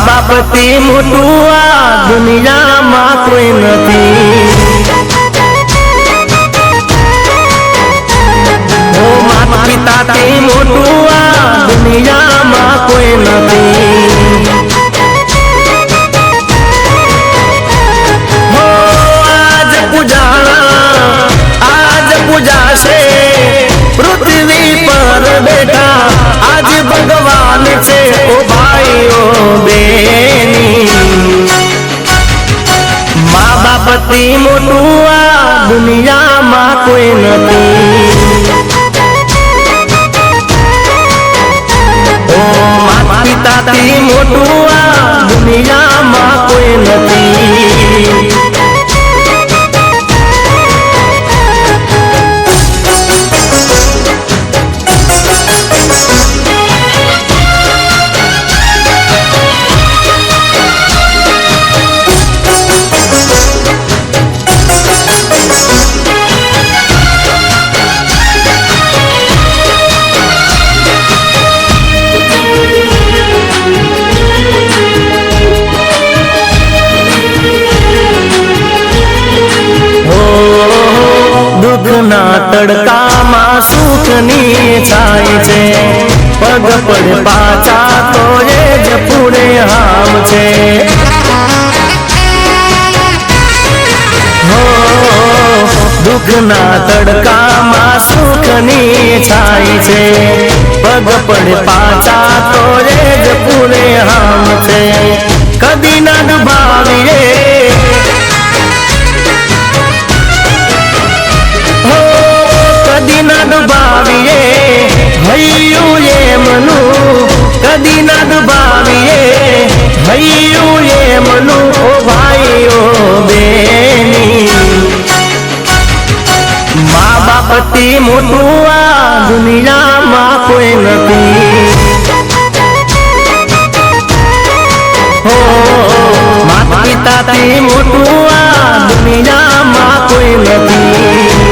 બાપથી મોટું આ દુનિયામાં કોઈ નથી। ઓ માતા પિતાથી મોટું આ દુનિયામાં કોઈ નથી। હો આજ પૂજાશે પૃથ્વી પર બેઠા આજ ભગવાન છે ઓ ભાઈઓ મા બાપથી મોટું આ દુનિયામાં કોઈ નથી। ઓ માતા પિતાથી મોટું આ દુનિયામાં કોઈ નથી। દુઃખના તડકામાં સુખની છાય છે પગ પડે પાછા તો એ જ પૂરે હામ છે। હો દુઃખના તડકામાં સુખની છાય છે પગ પડે પાછા તો એ જ પૂરે હામ છે। કદી ના દુભાવીએ કદી ના દુભાવીએ હૈયું એમનું કદી ના દુભાવીએ હૈયું એમનું ઓ ભાઈઓ બેની મા બાપથી મોટું આ દુનિયામાં કોઈ નથી। હો માતા પિતાથી મોટું આ દુનિયામાં કોઈ નથી।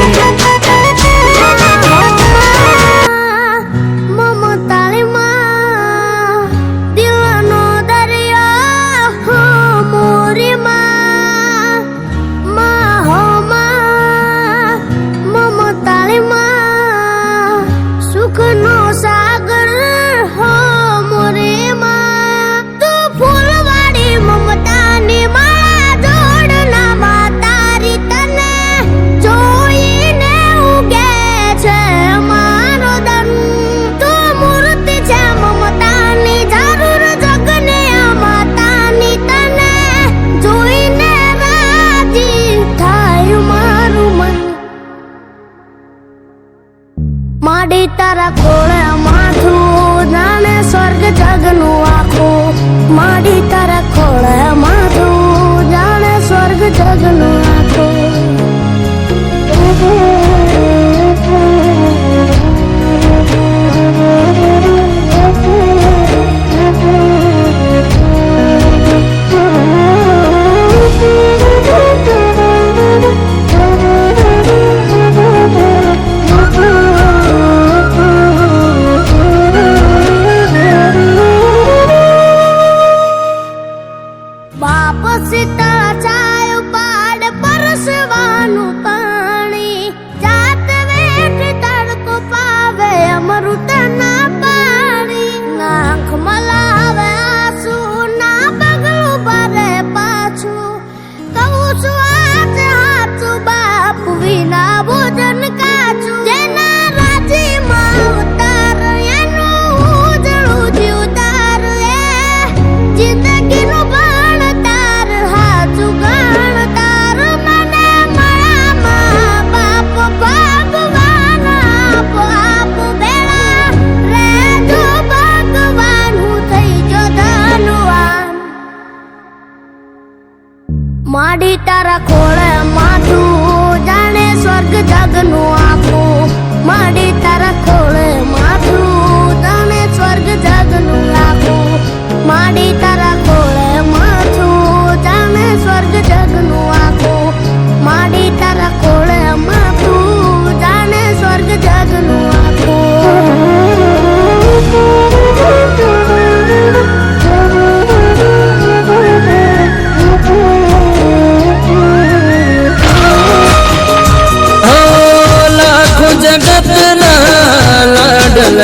માડી તારા ખોળે માથું જાણે સ્વર્ગ જગનું આખું માડી તારા ખોળે માથું જાણે સ્વર્ગ જગનું આખું।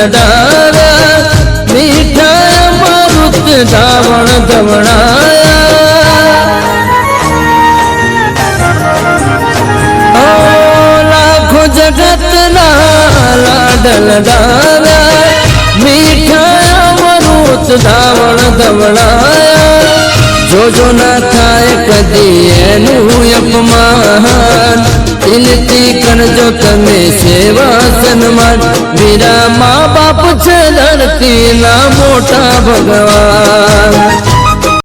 લડાવ્યા મીઠા અમૃત ધાવણ ધવણાયા લાખો જગતના લાડ લડાવ્યા મીઠા અમૃત ધાવણ ધવણાયા જોજો ના થાય કદી એનું અપમાન દિલથી કરજો તમે સેવા સન્માન વીરા મા બાપ છે ધરતીના મોટા ભગવાન